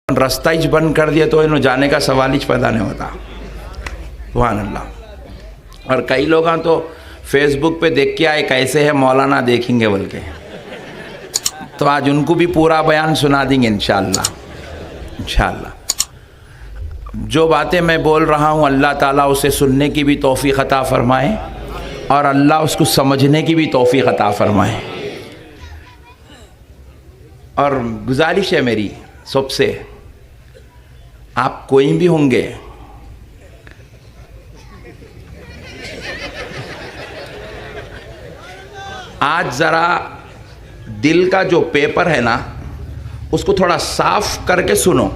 रास्ता ही बंद कर दिया तो इन्हों जाने का सवाल ही पैदा नहीं होता। सुभान अल्लाह। और कई लोग तो फेसबुक पे देख के आए कैसे है मौलाना, देखेंगे बोल के, तो आज उनको भी पूरा बयान सुना देंगे इंशाअल्लाह। इंशाअल्लाह जो बातें मैं बोल रहा हूँ अल्लाह ताला उसे सुनने की भी तौफीक अता फरमाए और अल्लाह उसको समझने की भी तौफीक अता फरमाए। और गुजारिश है मेरी सबसे, आप कोई भी होंगे, आज ज़रा दिल का जो पेपर है ना उसको थोड़ा साफ करके सुनो,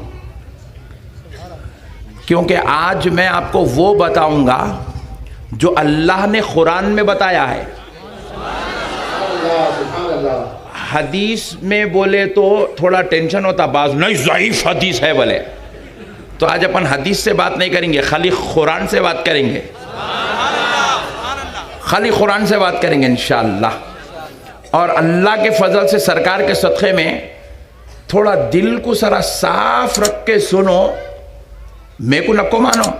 क्योंकि आज मैं आपको वो बताऊंगा जो अल्लाह ने कुरान में बताया है। हदीस में बोले तो थोड़ा टेंशन होता, बाज नहीं ज़ईफ़ हदीस है बोले, तो आज अपन हदीस से बात नहीं करेंगे, खाली कुरान से बात करेंगे, खाली कुरान से बात करेंगे इंशाअल्लाह। और अल्लाह के फजल से सरकार के सदक़े में थोड़ा दिल को सारा साफ रख के सुनो। मैं को नको मानो,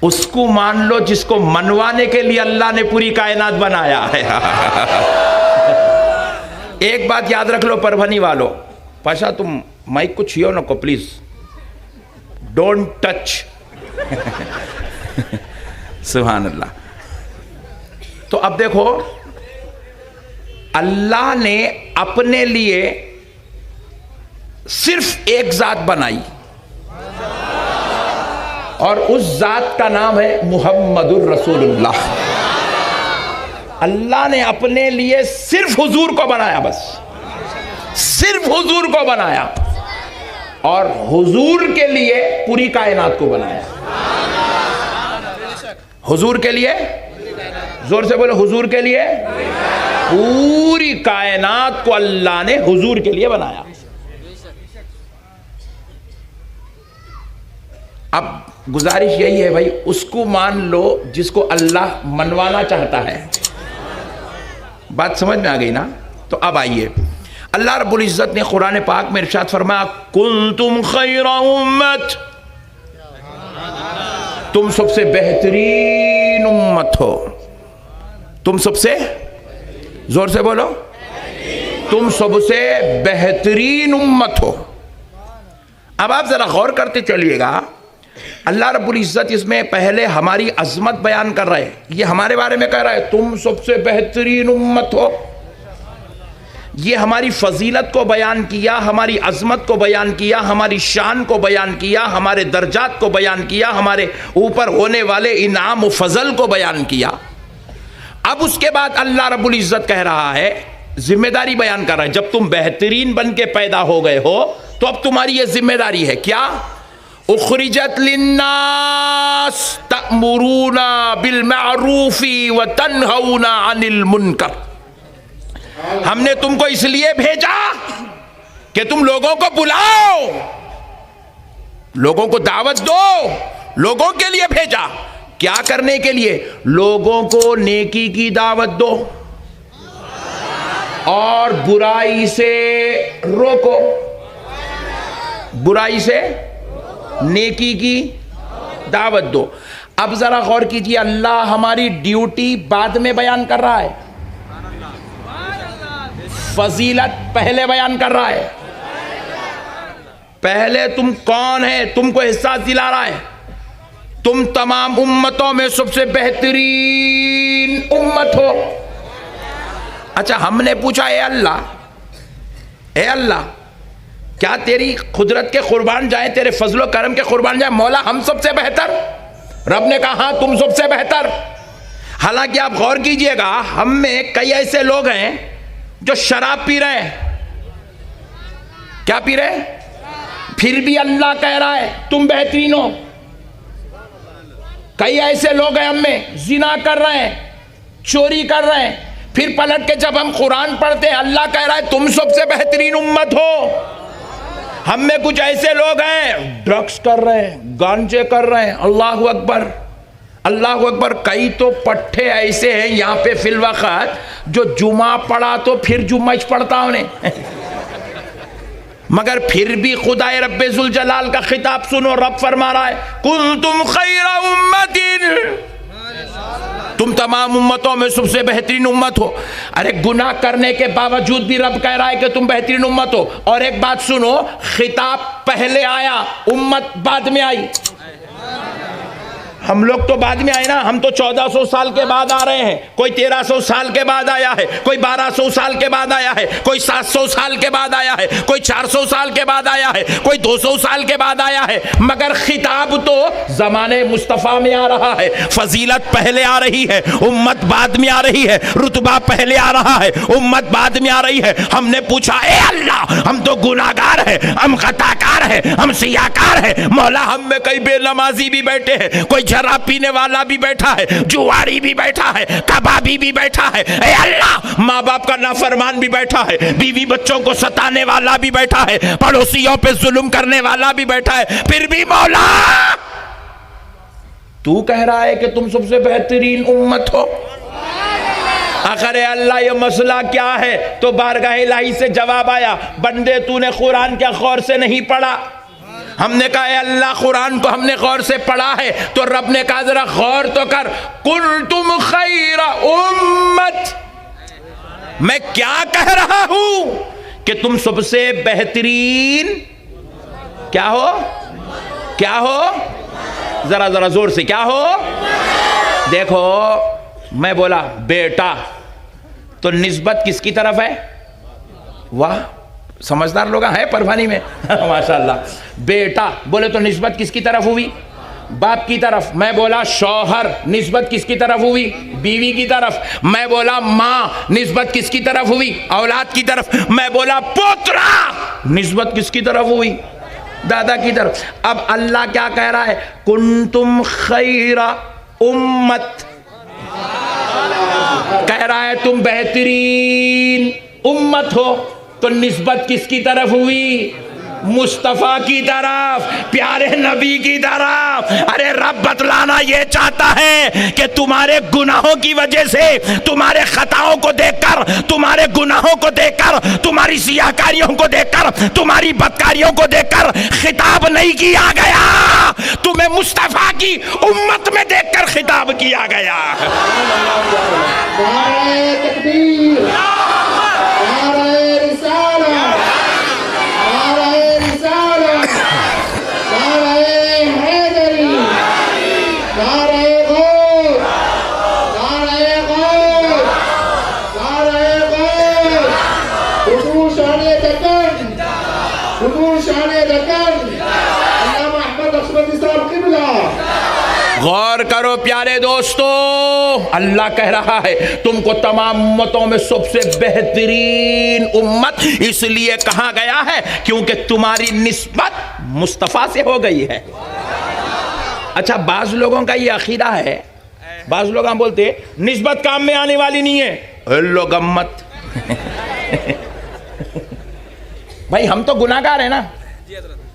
उसको मान लो जिसको मनवाने के लिए अल्लाह ने पूरी कायनात बनाया है। एक बात याद रख लो परभनी वालों, पाशा तुम माइक को छुओ नको प्लीज, डोंट टच। सुभान अल्लाह। तो अब देखो, अल्लाह ने अपने लिए सिर्फ एक जात बनाई और उस जात का नाम है मुहम्मदुर रसूलुल्लाह। अल्लाह ने अपने लिए सिर्फ हुजूर को बनाया, बस सिर्फ हुजूर को बनाया और हुजूर के लिए पूरी कायनात को बनाया। हुजूर के लिए, जोर से बोलो, हुजूर के लिए पूरी कायनात को अल्लाह ने हुजूर के लिए बनाया। अब गुजारिश यही है भाई, उसको मान लो जिसको अल्लाह मनवाना चाहता है। बात समझ में आ गई ना? तो अब आइए, अल्लाह रब्बुल इज्जत ने कुरान पाक में इरशाद फरमाया, कुंतुम खैरा उम्मत, तुम सबसे बेहतरीन उम्मत हो। तुम सबसे, जोर से बोलो, तुम सबसे बेहतरीन उम्मत हो। अब आप जरा गौर करते चलिएगा, अल्लाह रब्बुल इज्जत इसमें पहले हमारी अजमत बयान कर रहे हैं, ये हमारे बारे में कह रहा है तुम सबसे बेहतरीन उम्मत हो। ये हमारी फजीलत को बयान किया, हमारी अजमत को बयान किया, हमारी शान को बयान किया, हमारे दर्जात को बयान किया, हमारे ऊपर होने वाले इनाम व फजल को बयान किया। अब उसके बाद अल्लाह रब्बुल इज्जत कह रहा है, जिम्मेदारी बयान कर रहा है, जब तुम बेहतरीन बन के पैदा हो गए हो तो अब तुम्हारी ये जिम्मेदारी है, क्या? उखरिजत लिन्नास तअमुरूना बिल मारूफी व तन्हौना अनिल मुनकर। हमने तुमको इसलिए भेजा कि तुम लोगों को बुलाओ, लोगों को दावत दो, लोगों के लिए भेजा। क्या करने के लिए? लोगों को नेकी की दावत दो और बुराई से रोको, बुराई से नेकी की दावत दो। अब जरा गौर कीजिए, अल्लाह हमारी ड्यूटी बाद में बयान कर रहा है, फजीलत पहले बयान कर रहा है। पहले तुम कौन है, तुमको एहसास दिला रहा है, तुम तमाम उम्मतों में सबसे बेहतरीन उम्मत हो। अच्छा, हमने पूछा, ए अल्लाह, क्या तेरी कुदरत के कुर्बान जाए, तेरे फजलो करम के कुर्बान जाए मौला, हम सबसे बेहतर? रब ने कहा हाँ तुम सबसे बेहतर। हालांकि आप गौर कीजिएगा, हम में कई ऐसे लोग हैं जो शराब पी रहे हैं। क्या पी रहे हैं? फिर भी अल्लाह कह रहा है तुम बेहतरीन हो। कई ऐसे लोग हैं हम में, जिना कर रहे हैं, चोरी कर रहे हैं, फिर पलट के जब हम कुरान पढ़ते हैं अल्लाह कह रहा है तुम सबसे बेहतरीन उम्मत हो। हम में कुछ ऐसे लोग हैं ड्रग्स कर रहे हैं, गांजे कर रहे हैं, अल्लाह अकबर, अल्लाह अकबर। कई तो पट्टे ऐसे हैं यहाँ पे फिल वक़्त जो जुमा पढ़ा तो फिर जुम्मा पढ़ता उन्हें। मगर फिर भी खुदाए रब्बे जुल जलाल का खिताब सुनो, रब फरमा रहा है कुंतुम खैरा उम्मतिन, तुम तमाम उम्मतों में सबसे बेहतरीन उम्मत हो। अरे गुनाह करने के बावजूद भी रब कह रहा है कि तुम बेहतरीन उम्मत हो। और एक बात सुनो, खिताब पहले आया, उम्मत बाद में आई। हम लोग तो बाद में आए ना, हम तो 1400 साल के बाद आ रहे हैं, कोई 1300 साल के बाद आया है, कोई 1200 साल के बाद आया है, कोई 700 साल के बाद आया है, कोई 400 साल के बाद आया है, कोई 200 साल के बाद आया है, मगर खिताब तो ज़माने मुस्तफ़ा में आ रहा है। फजीलत पहले आ रही है, उम्मत बाद में आ रही है, रुतबा पहले आ रहा है, उम्मत बाद में आ रही है। हमने पूछा, ए अल्लाह, हम तो गुनाहगार है, हम खताकार है, हम सियाकार है, मौला हम में कई बेनमाजी भी बैठे हैं, कोई शराब पीने वाला भी बैठा है, जुआरी भी बैठा है, कबाबी भी बैठा है, ऐ अल्लाह माँ बाप का नाफरमान भी बैठा है, बीवी बच्चों को सताने वाला भी बैठा है, पड़ोसियों पे जुल्म करने वाला भी बैठा है, फिर भी मौला तू कह रहा है कि तुम सबसे बेहतरीन उम्मत हो। आखिर अल्लाह ये मसला क्या है? तो बारगाह इलाही से जवाब आया, बंदे तूने कुरान क्या गौर से नहीं पढ़ा? हमने कहा अल्लाह कुरान को हमने गौर से पढ़ा है, तो रब ने कहा जरा गौर तो कर, कुंतुम खैरा उम्मत, मैं क्या कह रहा हूं कि तुम सबसे बेहतरीन क्या हो? क्या हो? जरा जरा जोर से, क्या हो? देखो मैं बोला बेटा, तो निस्बत किसकी तरफ है? वाह समझदार लोग हैं परवानी में माशाल्लाह। बेटा बोले तो निस्बत किसकी तरफ हुई? बाप की तरफ। मैं बोला शौहर, निस्बत किसकी तरफ हुई? बीवी की तरफ। मैं बोला माँ, निस्बत किसकी तरफ हुई? औलाद की तरफ। मैं बोला पोतरा, निस्बत किसकी तरफ हुई? दादा की तरफ। अब अल्लाह क्या कह रहा है? कुंतुम खैरा उम्मत, कह रहा है तुम बेहतरीन उम्मत हो, तो निस्बत किसकी तरफ हुई? मुस्तफ़ा की तरफ, प्यारे नबी की तरफ। अरे रब बतलाना ये चाहता है कि तुम्हारे गुनाहों की वजह से, तुम्हारे खताओं को देखकर, तुम्हारे गुनाहों को देखकर, तुम्हारी सियाकारियों को देखकर, तुम्हारी बदकारियों को देखकर खिताब नहीं किया गया, तुम्हें मुस्तफ़ा की उम्मत में देखकर खिताब किया गया। गौर करो प्यारे दोस्तों, अल्लाह कह रहा है तुमको तमाम उम्मतों में सबसे बेहतरीन उम्मत इसलिए कहा गया है क्योंकि तुम्हारी निस्बत मुस्तफ़ा से हो गई है। अच्छा, बाज लोगों का ये अकीदा है, बाज लोग हम बोलते हैं निस्बत काम में आने वाली नहीं है। लो गम्मत भाई हम तो गुनाहगार है ना,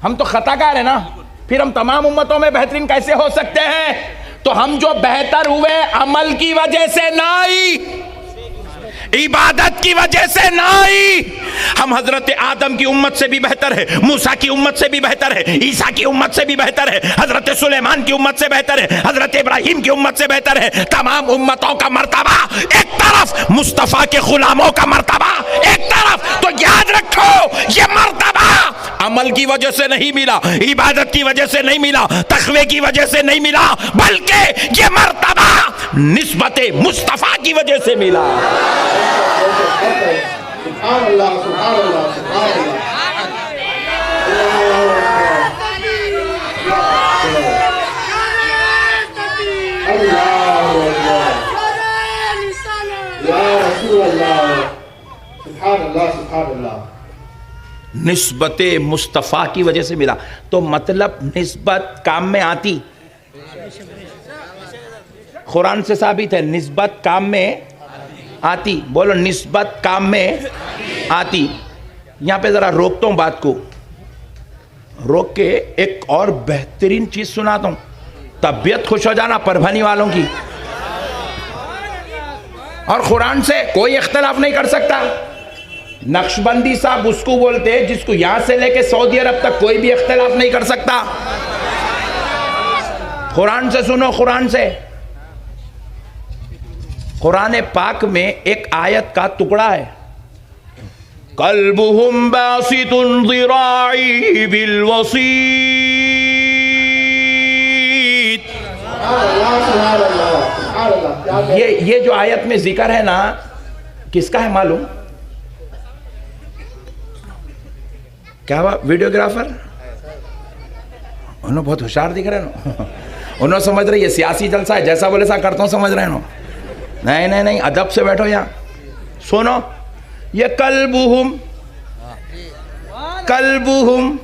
हम तो खताकार है ना, फिर हम तमाम उम्मतों में बेहतरीन कैसे हो सकते हैं? तो हम जो बेहतर हुए अमल की वजह से नहीं, इबादत की वजह से नहीं। हम हजरत आदम की उम्मत से भी बेहतर है, मूसा की उम्मत से भी बेहतर है, ईसा की उम्मत से भी बेहतर है, हजरत सुलेमान की उम्मत से बेहतर है, हजरत इब्राहिम की उम्मत से बेहतर है। तमाम उम्मतों का मर्तबा एक तरफ, मुस्तफ़ा के गुलामों का मर्तबा एक तरफ। तो याद रखो ये मर्तबा अमल की वजह से नहीं मिला, इबादत की वजह से नहीं मिला, तक़वे की वजह से नहीं मिला, बल्कि ये मर्तबा निस्बत मुस्तफ़ा की वजह से मिला। सुभान अल्लाह, सुभान अल्लाह, सुभान अल्लाह। निस्बत मुस्तफ़ा की वजह से मिला। तो मतलब निस्बत काम में आती, कुरान से साबित है निस्बत काम में आती। बोलो निस्बत काम में आती। यहाँ पे ज़रा रोकता हूँ बात को, रोक के एक और बेहतरीन चीज़ सुनाता हूँ, तबीयत खुश हो जाना परभनी वालों की। और कुरान से कोई इख्तलाफ नहीं कर सकता, नक्शबंदी साहब उसको बोलते हैं जिसको यहां से लेके सऊदी अरब तक कोई भी इख्तिलाफ नहीं कर सकता। कुरान से सुनो, कुरान से। कुरान पाक में एक आयत का टुकड़ा है, कल्बुहुम बासितुन ज़िराई बिल वसीत। ये जो आयत में जिक्र है ना, किसका है मालूम? क्या हुआ? वीडियोग्राफर उन्होंने बहुत होशियार दिख रहे हैं। उन्होंने समझ रहे ये सियासी जलसा है, जैसा बोले सा करता हूं, समझ रहे हैं। नहीं नहीं नहीं, अदब से बैठो यहाँ, सुनो। ये कल्बुहुम, कल्बुहुम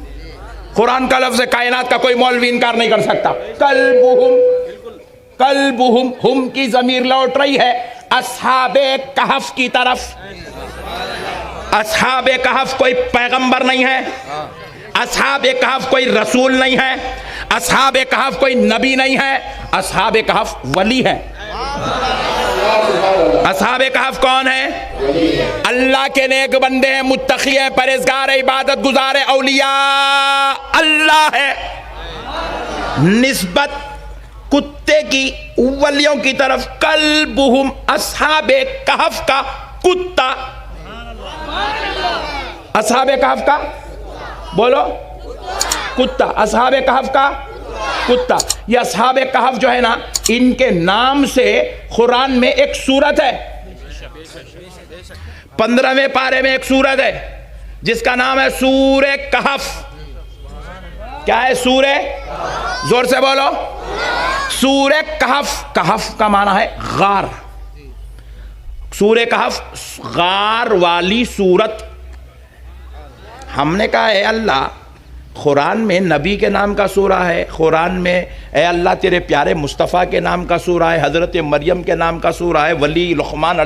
कुरान का लफ्ज़ है, कायनात का कोई मौलवी इनकार नहीं कर सकता। कल्बुहुम, कल्बुहुम, हुम की ज़मीर लौट रही है अस्हाबे कहफ की तरफ। अस्हाबे कहफ कोई पैगंबर नहीं है, अस्हाबे कहफ कोई रसूल नहीं है, अस्हाबे कहफ कोई नबी नहीं है, अस्हाबे कहफ वली है। अस्हाबे कहफ कौन है? अल्लाह के नेक बंदे हैं, मुत्तकी है, परहेजगार है, इबादत गुजार है, औलिया अल्लाह है। निस्बत कुत्ते की वलियों की तरफ। कल्बुहुम, अस्हाबे कहफ का कुत्ता। अस्हाबे कहफ का बोलो कुत्ता, अस्हाबे कहफ का कुत्ता। ये अस्हाबे कहफ जो है ना, इनके नाम से कुरान में एक सूरत है, 15वें पारे में एक सूरत है जिसका नाम है सूरे कहफ। क्या है? सूरे, जोर से बोलो, सूरे कहफ। कहफ का माना है गार। सूरे कहफ गार वाली सूरत। हमने कहा है अल्लाह, कुरान में नबी के नाम का सूरा है, कुरान में ए अल्लाह तेरे प्यारे मुस्तफ़ा के नाम का सूरा है, हज़रत मरियम के नाम का सूरा है, वली लुक़मान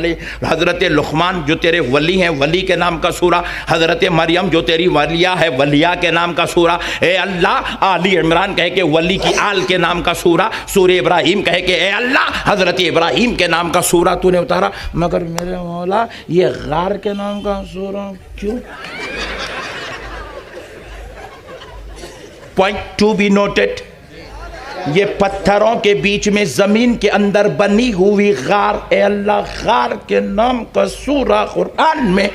हज़रत लुक़मान जो तेरे वली हैं, वली के नाम का सूरा, हज़रत मरियम जो तेरी वलिया है, वलिया के नाम का सूरा। ए अल्लाह आली इमरान कह के वली की आल के नाम का सूरा। सूरे इब्राहीम कह के ए अल्लाह हज़रत इब्राहीम के नाम का सूरा तूने उतारा। मगर मेरे मौला ये गार के नाम का सूरा क्यों? पॉइंट टू बी नोटेड, ये पत्थरों के बीच में जमीन के अंदर बनी हुई गार, ए अल्लाह गार के नाम का सूरा कुरान में।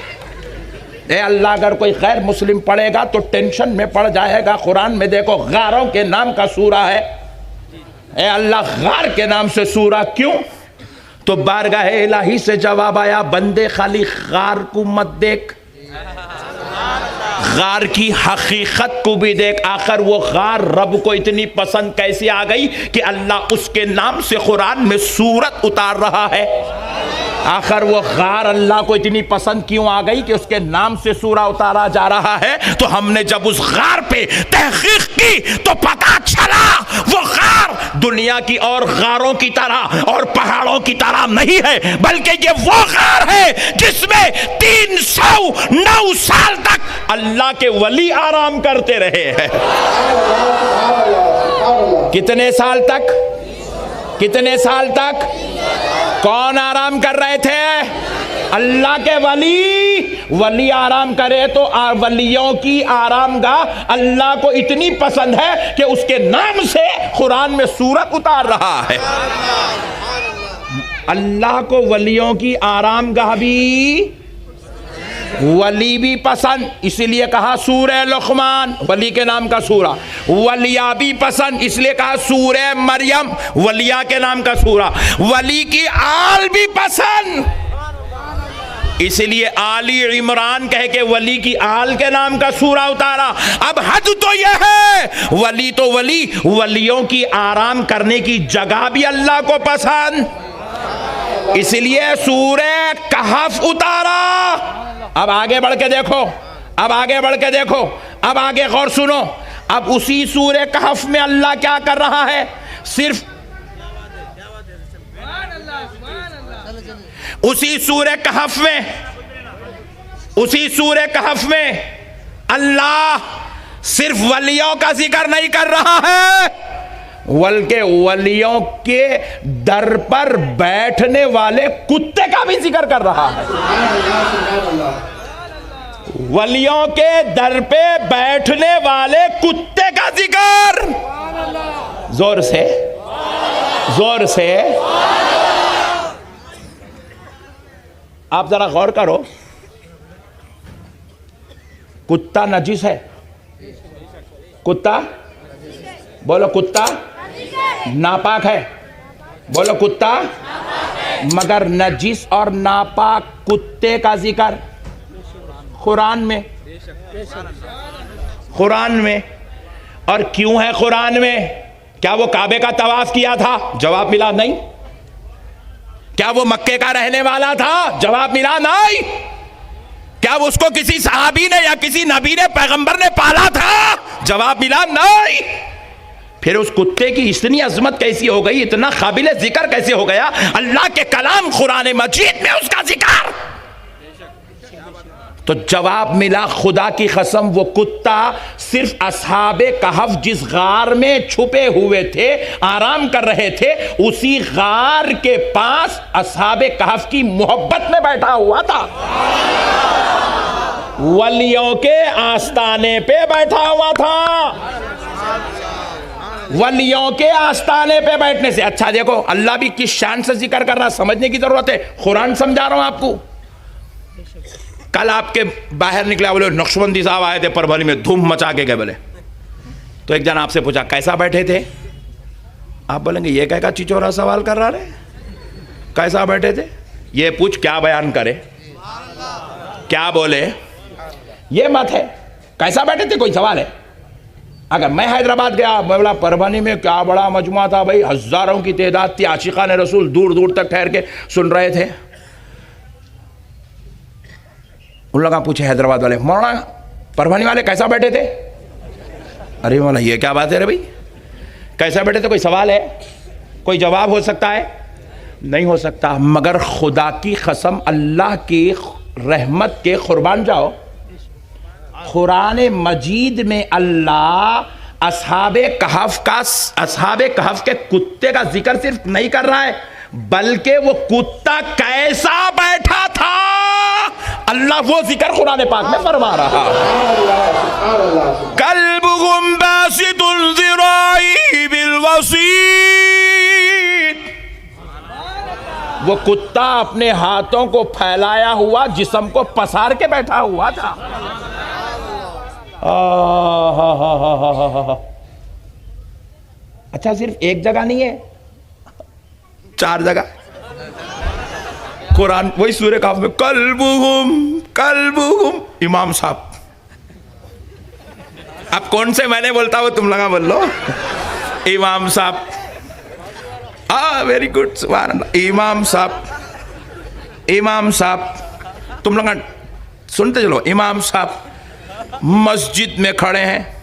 ए अल्लाह अगर कोई गैर मुस्लिम पढ़ेगा तो टेंशन में पड़ जाएगा। कुरान में देखो गारों के नाम का सूरा है। ए अल्लाह गार के नाम से सूरा क्यों? तो बारगाह इलाही से जवाब आया, बंदे खाली गार को मत देख, गार की हकीकत को भी देख। आखिर वो गार रब को इतनी पसंद कैसे आ गई कि अल्लाह उसके नाम से कुरान में सूरत उतार रहा है। आखिर वो गार अल्लाह को इतनी पसंद क्यों आ गई कि उसके नाम से सूरा उतारा जा रहा है? तो हमने जब उस गार पे तहकीक की तो पता चला वो गार दुनिया की और गारों की तरह और पहाड़ों की तरह नहीं है, बल्कि ये वो गार है जिसमें 309 साल तक अल्लाह के वली आराम करते रहे हैं। कितने साल तक? कितने साल तक? कौन आराम कर रहे थे? अल्लाह के वली। वली आराम करे तो वलियों की आरामगाह अल्लाह को इतनी पसंद है कि उसके नाम से कुरान में सूरत उतार रहा है। अल्लाह को वलियों की आरामगाह भी, वली भी पसंद, इसीलिए कहा सूरे लुक़मान, वली के नाम का सूरा। वलिया भी पसंद, इसलिए कहा सूरे मरियम, वलिया के नाम का सूरा। वली की आल भी पसंद, इसलिए आली इमरान कह के वली की आल के नाम का सूरा उतारा। अब हद तो यह है, वली तो वली, वलियों की आराम करने की जगह भी अल्लाह को पसंद, इसलिए सूरे कहफ उतारा। अब आगे बढ़ के देखो, अब आगे बढ़ के देखो, अब आगे गौर सुनो। अब उसी सूरे कहफ में अल्लाह क्या कर रहा है? सिर्फ उसी सूरे कहफ में, उसी सूरे कहफ में अल्लाह सिर्फ वलियों का जिक्र नहीं कर रहा है, बल्कि वलियों के दर पर बैठने वाले कुत्ते का भी जिक्र कर रहा है। वलियों के दर पे बैठने वाले कुत्ते का जिक्र। जोर से, जोर से। आप जरा गौर करो, कुत्ता नजिस है? कुत्ता बोलो, कुत्ता नापाक है? बोलो, कुत्ता। मगर नजिस और नापाक कुत्ते का जिक्र कुरान में, कुरान में। और क्यों है कुरान में? क्या वो काबे का तवाफ किया था? जवाब मिला नहीं। क्या वो मक्के का रहने वाला था? जवाब मिला नहीं। क्या वो उसको किसी सहाबी ने या किसी नबी ने, पैगंबर ने पाला था? जवाब मिला नहीं। फिर उस कुत्ते की इतनी अजमत कैसी हो गई, इतना काबिल जिक्र कैसे हो गया? अल्लाह के कलाम कुरान मजीद में उसका जिक्र। तो जवाब मिला, खुदा की कसम वो कुत्ता सिर्फ असहाबे कहफ जिस गार में छुपे हुए थे, आराम कर रहे थे, उसी गार के पास असहाबे कहफ की मोहब्बत में बैठा हुआ था। वलियों के आस्ताने पे बैठा हुआ था। वलियों के आस्ताने पे बैठने से अच्छा, देखो अल्लाह भी किस शान से जिक्र कर रहा, समझने की जरूरत है। कुरान समझा रहा हूं आपको। कल आपके बाहर निकला, बोले नक्शबंदी साहब आए थे परभनी में, धूम मचा के गए बोले। तो एक जन आपसे पूछा कैसा बैठे थे? आप बोलेंगे ये क्या चिचोरा सवाल कर रहा है, कैसा बैठे थे? ये पूछ क्या बयान करे, क्या बोले, ये मत है। कैसा बैठे थे कोई सवाल है? अगर मैं हैदराबाद गया, बोला परभनी में क्या बड़ा मजमा था भाई, हजारों की तादाद थी, आशिकान रसूल दूर दूर तक ठहर के सुन रहे थे। उन लोगों पूछे हैदराबाद वाले, मौलाना परभनी वाले कैसा बैठे थे? अरे मौला ये क्या बात है रे भाई, कैसा बैठे थे? कोई सवाल है? कोई जवाब हो सकता है? नहीं हो सकता। मगर खुदा की कसम, अल्लाह की रहमत के कुर्बान जाओ, कुरान मजीद में अल्लाह असहाबे कहफ के कुत्ते का जिक्र सिर्फ नहीं कर रहा है, बल्कि वो कुत्ता कैसा बैठा था अल्लाह वो जिक्र कुरान पाक में फरमा रहा। कल्बुहुम बासितुन ज़िराई बिल वसीत, वो कुत्ता अपने हाथों को फैलाया हुआ जिस्म को पसार के बैठा हुआ था। अच्छा, सिर्फ एक जगह नहीं है, 4 जगह कुरान, वही सूरह काफ में, कल्बुहुम इमाम साहब। अब कौन से मैंने बोलता वो तुम लगा बोल लो। इमाम साहब, वेरी गुड, सुभान अल्लाह। इमाम साहब, तुम लोग सुनते चलो। इमाम साहब मस्जिद में खड़े हैं,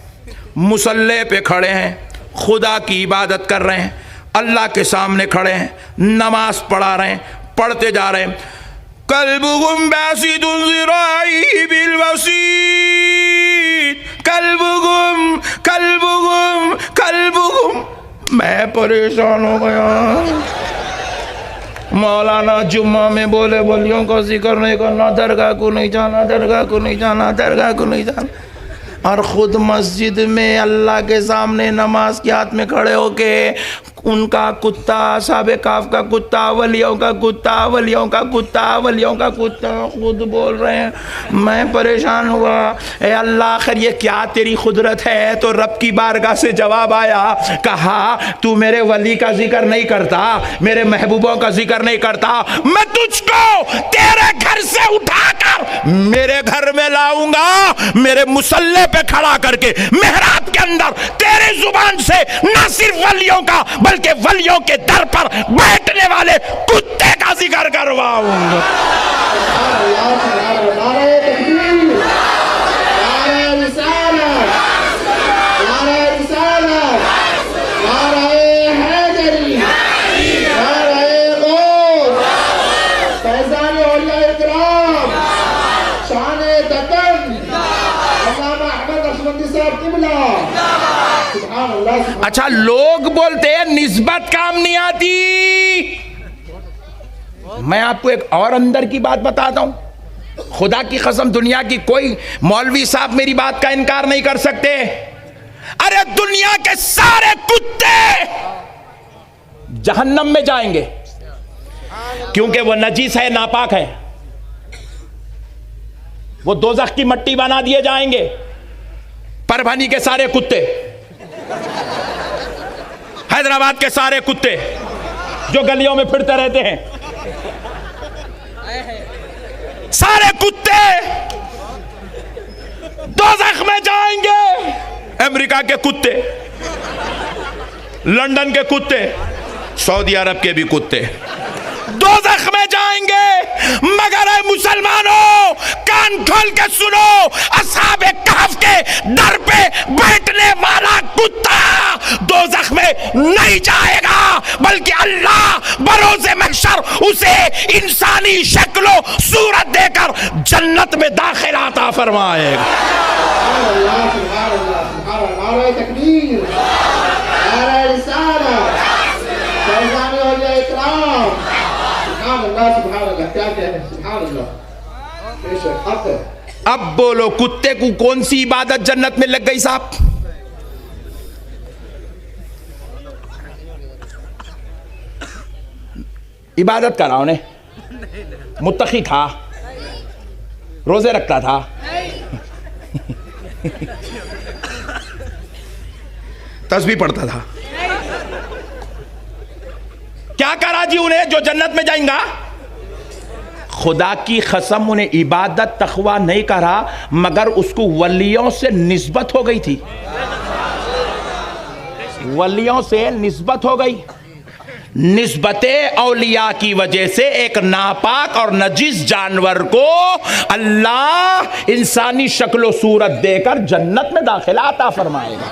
मुसल्ले पे खड़े हैं, खुदा की इबादत कर रहे हैं, अल्लाह के सामने खड़े हैं, नमाज पढ़ा रहे हैं, पढ़ते जा रहे हैं। कल्बुहुम बासितुन ज़िराई बिल वसीत, कल्बुहुम। मैं परेशान हो गया। मौलाना जुम्मा में बोले वलियों को जिक्र नहीं करना, दरगाह को नहीं जाना, दरगाह को नहीं जाना, दरगाह को नहीं जाना, और ख़ुद मस्जिद में अल्लाह के सामने नमाज के हाथ में खड़े होके उनका कुत्ता, साहबे काफ का कुत्ता, वलियों का कुत्ता, वलियों का कुत्ता, वलियों का कुत्ता खुद बोल रहे हैं। मैं परेशान हुआ, ए अल्लाह आखिर ये क्या तेरी कुदरत है? तो रब की बारगाह से जवाब आया, कहा तू मेरे वली का जिक्र नहीं करता, मेरे महबूबों का जिक्र नहीं करता, मैं तुझको तेरे घर से उठाकर मेरे घर में लाऊंगा, मेरे मुसल्ले पे खड़ा करके मेहराब के अंदर तेरी जुबान से न सिर्फ वलियों का बल्कि वलियों के दर पर बैठने वाले कुत्ते का जिक्र करवाऊंगा। अच्छा, लोग बोलते हैं निस्बत काम नहीं आती। मैं आपको एक और अंदर की बात बताता हूं। खुदा की कसम दुनिया की कोई मौलवी साहब मेरी बात का इनकार नहीं कर सकते। अरे दुनिया के सारे कुत्ते जहन्नम में जाएंगे क्योंकि वो नजीस है, नापाक है। वो दोज़ख की मट्टी बना दिए जाएंगे। परभनी के सारे कुत्ते, हैदराबाद के सारे कुत्ते जो गलियों में फिरते रहते हैं, सारे कुत्ते दोज़ख में जाएंगे। अमेरिका के कुत्ते, लंदन के कुत्ते, सऊदी अरब के भी कुत्ते दोज़ख में जाएंगे। मगर ऐ मुसलमानों, कान खोल के सुनो, अस्हाबे कहफ के दर पे बैठने वाला कुत्ता दोज़ख में नहीं जाएगा, बल्कि अल्लाह बरोज़े महशर उसे इंसानी शक्लो सूरत देकर जन्नत में दाखिला अता फरमाएगा। अब बोलो कुत्ते को कौन सी इबादत जन्नत में लग गई साहब? इबादत करा उन्हें, मुत्तकी था, रोजे रखता था, तस्बीह पढ़ता था। क्या करा जी उन्हें जो जन्नत में जाएंगा? खुदा की कसम उन्हें इबादत तकवा नहीं करा, मगर उसको वलियों से निस्बत हो गई थी। वलियों से निस्बत हो गई। निस्बते औलिया की वजह से एक नापाक और नजीस जानवर को अल्लाह इंसानी शक्ल सूरत देकर जन्नत में दाखिला अता फरमाएगा।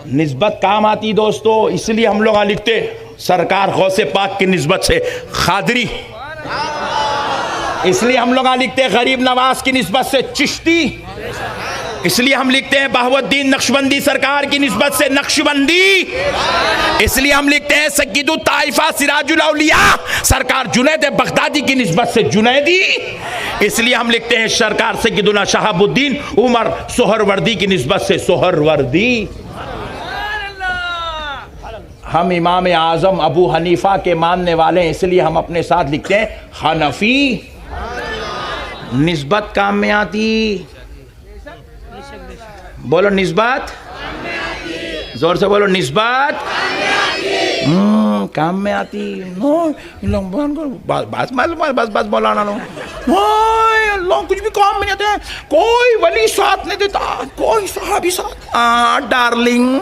निस्बत काम आती दोस्तों, इसलिए हम लोग लिखते सरकार गौसे पाक की निस्बत से खादरी, इसलिए हम लोग लिखते गरीब नवाज की निस्बत से चिश्ती, इसलिए हम लिखते हैं बहाउद्दीन नक्शबंदी सरकार की निस्बत से नक्शबंदी, इसलिए हम लिखते हैं सय्यदुत ताइफा सिराजुल औलिया सरकार जुनैद बगदादी की निस्बत से जुनैदी, इसलिए हम लिखते हैं सरकार सय्यदुना शहाबुद्दीन उमर सोहरवर्दी की निस्बत से सोहरवर्दी। हम इमाम आजम अबू हनीफा के मानने वाले हैं, इसलिए हम अपने साथ लिखते हैं हनफी। निस्बत काम में आती, बोलो निस्बत, जोर से बोलो निस्बत काम में आती। बस बस बस बोलाना लो, अल्लाह कुछ भी काम में नहीं आते, कोई वली साथ नहीं देता, कोई सहाबी साथ। डार्लिंग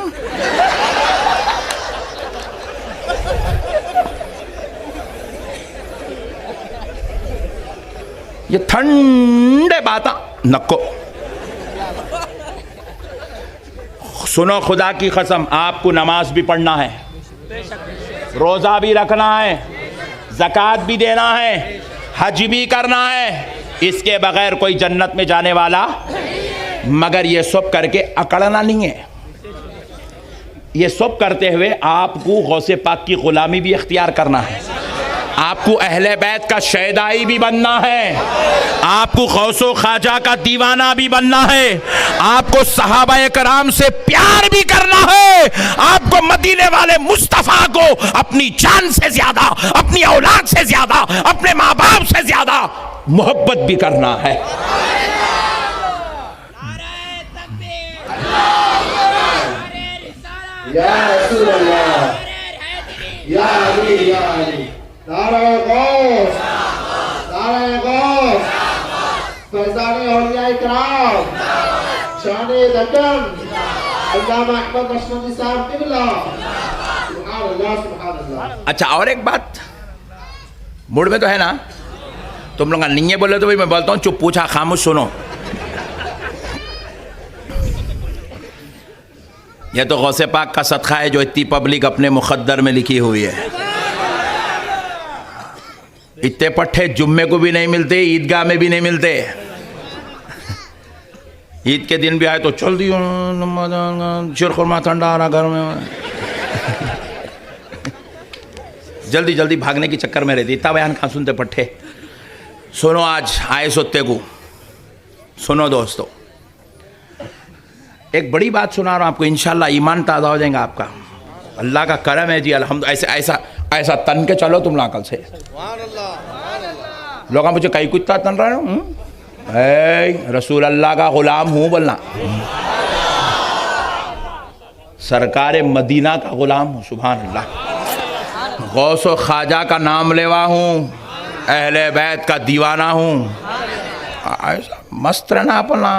ये ठंडे बात नको सुनो। खुदा की कसम आपको नमाज भी पढ़ना है, रोजा भी रखना है, ज़कात भी देना है, हज भी करना है, इसके बगैर कोई जन्नत में जाने वाला। मगर ये सब करके अकड़ना नहीं है। ये सब करते हुए आपको गौसे पाक की गुलामी भी इख्तियार करना है, आपको अहले बैत का शैदाई भी बनना है, आपको गौसो ख्वाजा का दीवाना भी बनना है, आपको सहाबाए कराम से प्यार भी करना है, आपको मदीने वाले मुस्तफ़ा को अपनी जान से ज्यादा, अपनी औलाद से ज्यादा, अपने माँ बाप से ज्यादा मोहब्बत भी करना है। या रसूल अल्लाह, या अली, या अली, नारे गौस, नारे गौस, फैज़ाने औलिया इकराम, शाने दकन, अल्लामा अहमद नक्शबंदी साहब क़िबला, सुभान अल्लाह, सुभान अल्लाह। अच्छा और एक बात, मूड में तो है ना? तुम लोग नहीं है बोले तो भाई मैं बोलता हूँ, चुप पूछा खामोश सुनो। यह तो गौसे पाक का सदका है जो इतनी पब्लिक अपने मुक़द्दर में लिखी हुई है। इतने पट्टे जुम्मे को भी नहीं मिलते, ईदगाह में भी नहीं मिलते। ईद के दिन भी आए तो चल दियो शिरखुरमा ठंडा आ रहा घर में, जल्दी जल्दी भागने के चक्कर में रहती। इतना बयान कहाँ सुनते पट्टे। सुनो आज आए सोते को, सुनो दोस्तों, एक बड़ी बात सुना रहा हूं आपको, इंशाल्लाह ईमान ताज़ा हो जाएगा आपका। अल्लाह का करम है जी, अल्हम्दुलिल्लाह। ऐसा ऐसा तन के चलो तुम लाकल से। लोग मुझे कई कुत्ता तन रहे हो, रसूल अल्लाह का गुलाम हूं बोलना, सरकार मदीना का गुलाम हूं, सुभान अल्लाह। गौस व ख्वाजा का नाम लेवा हूं, अहले बैत का दीवाना हूं। ऐसा मस्त रहना अपना।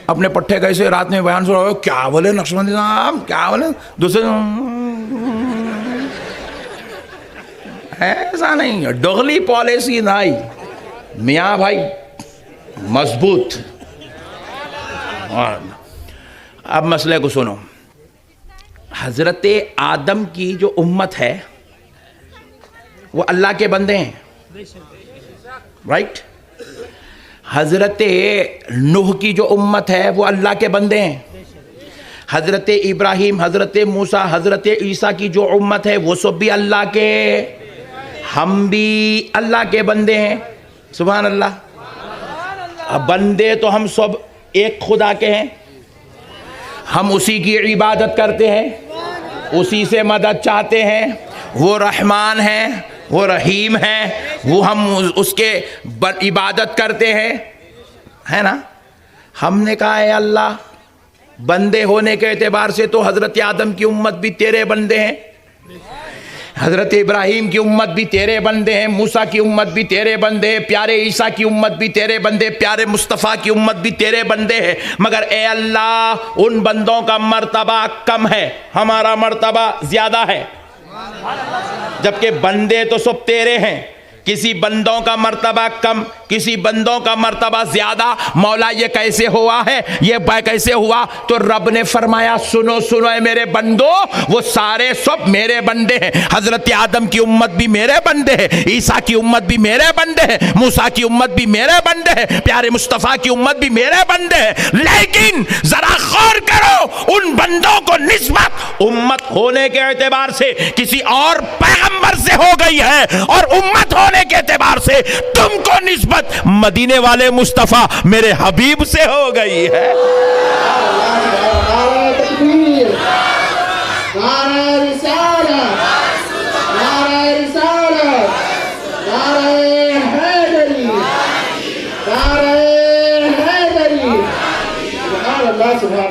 अपने पट्टे कैसे रात में बयान सुना, क्या बोले नक्शबंदी साहब, क्या बोले दूसरे, ऐसा नहीं, डोगली पॉलिसी नहीं मियाँ भाई, मजबूत। अब मसले को सुनो। हजरत आदम की जो उम्मत है वो अल्लाह के बंदे हैं, राइट। हजरत नूह की जो उम्मत है वो अल्लाह के बंदे हैं। हजरत इब्राहिम, हजरत मूसा, हजरत ईसा की जो उम्मत है वो सब भी अल्लाह के, हम भी अल्लाह के बंदे हैं, सुभान अल्लाह। अब बंदे तो हम सब एक खुदा के हैं, हम उसी की इबादत करते हैं, उसी से मदद चाहते हैं। वो रहमान है, वो रहीम है, वो हम उसके इबादत करते हैं, है ना। हमने कहा है अल्लाह, बंदे होने के एतबार से तो हजरत आदम की उम्मत भी तेरे बंदे हैं, हजरत इब्राहिम की उम्मत भी तेरे बंदे हैं, मूसा की उम्मत भी तेरे बंदे हैं, प्यारे ईसा की उम्मत भी तेरे बंदे, प्यारे मुस्तफ़ा की उम्मत भी तेरे बंदे हैं। मगर ए अल्लाह, उन बंदों का मर्तबा कम है, हमारा मर्तबा ज़्यादा है, जबकि बंदे तो सब तेरे हैं। किसी बंदों का मर्तबा कम, किसी बंदों का मर्तबा ज्यादा। मौला ये कैसे हुआ है, ये कैसे हुआ? तो रब ने फरमाया, सुनो सुनो है मेरे बंदो, वो सारे सब मेरे बंदे हैं। हजरत आदम की उम्मत भी मेरे बंदे हैं, ईसा की उम्मत भी मेरे बंदे हैं, मूसा की उम्मत भी मेरे बंदे हैं, प्यारे मुस्तफ़ा की उम्मत भी मेरे बंदे हैं। लेकिन जरा गौर करो, उन बंदों को निस्बत उम्मत होने के एतबार से किसी और पैगंबर से हो गई है, और उम्मत होने के एतबार से तुमको निस्बत मदीने वाले मुस्तफा मेरे हबीब से हो गई है।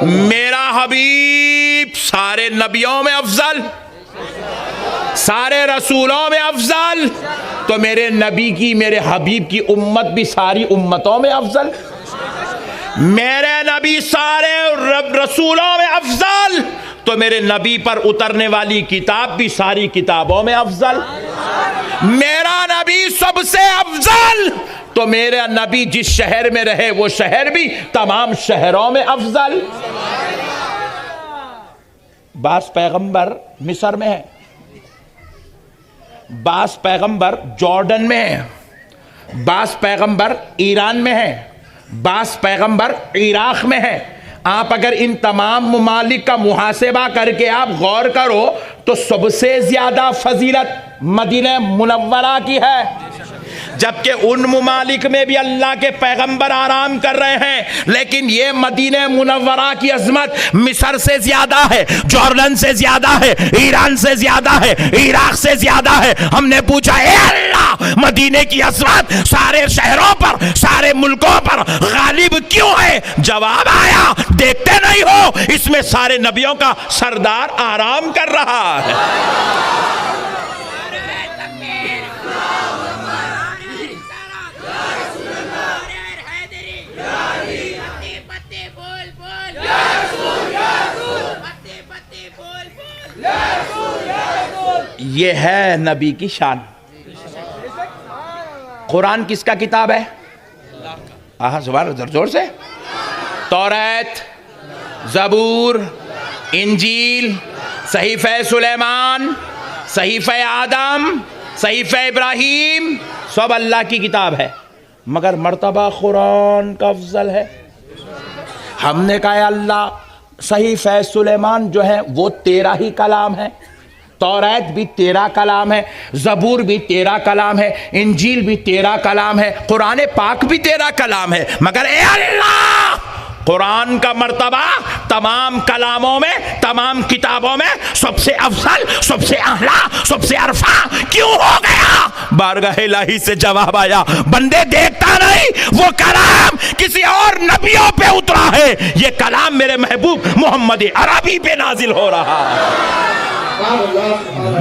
मेरा हबीब सारे नबियों में अफजल, सारे रसूलों में अफजल, तो मेरे नबी की, मेरे हबीब की उम्मत भी सारी उम्मतों में अफजल। मेरे नबी सारे रसूलों में अफजल, तो मेरे नबी पर उतरने वाली किताब भी सारी किताबों में अफजल। मेरा नबी सबसे अफजल, तो मेरा नबी जिस शहर में रहे वो शहर भी तमाम शहरों में अफजल। बास पैगंबर मिस्र में है, बास पैगंबर जॉर्डन में है, बास पैगंबर ईरान में है, बास पैगंबर इराक में है। आप अगर इन तमाम मुमालिक का मुहासेबा करके आप गौर करो तो सबसे ज्यादा फजीलत मदीना मुनव्वरा की है, जबकि उन मुमालिक में भी अल्लाह के पैगंबर आराम कर रहे हैं, लेकिन ये मदीना मुनव्वरा की अजमत मिस्र से ज्यादा है, जॉर्डन से ज्यादा है, ईरान से ज्यादा है, इराक से ज्यादा है। हमने पूछा, ए अल्लाह, मदीने की अजमत सारे शहरों पर, सारे मुल्कों पर गालिब क्यों है? जवाब आया, देखते नहीं हो, इसमें सारे नबियों का सरदार आराम कर रहा है। ये है नबी की शान। कुरान किसका किताब है? आहा, जोर जोर से। तौरात, ज़बूर, इंजील, सहीफ़े सुलेमान, सहीफ़े आदम, सहीफ़े इब्राहीम, सब अल्लाह की किताब है, मगर मर्तबा कुरान का अफजल है। हमने कहा, अल्लाह, सहीफ़े सुलेमान जो है वो तेरा ही कलाम है, तौरात भी तेरा कलाम है, ज़बूर भी तेरा कलाम है, इंजील भी तेरा कलाम है, कुरान पाक भी तेरा कलाम है, मगर ए अल्लाह, कुरान का मर्तबा तमाम कलामों में, तमाम किताबों में सबसे अफजल, सबसे अहला, सबसे अरफा क्यों हो गया? बारगाह इलाही से जवाब आया, बंदे देखता नहीं, वो कलाम किसी और नबियों पे उतरा है, ये कलाम मेरे महबूब मोहम्मद अरबी पे नाजिल हो रहा है।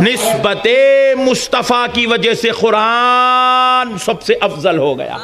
निस्बते मुस्तफ़ा की वजह से कुरान सबसे अफजल हो गया।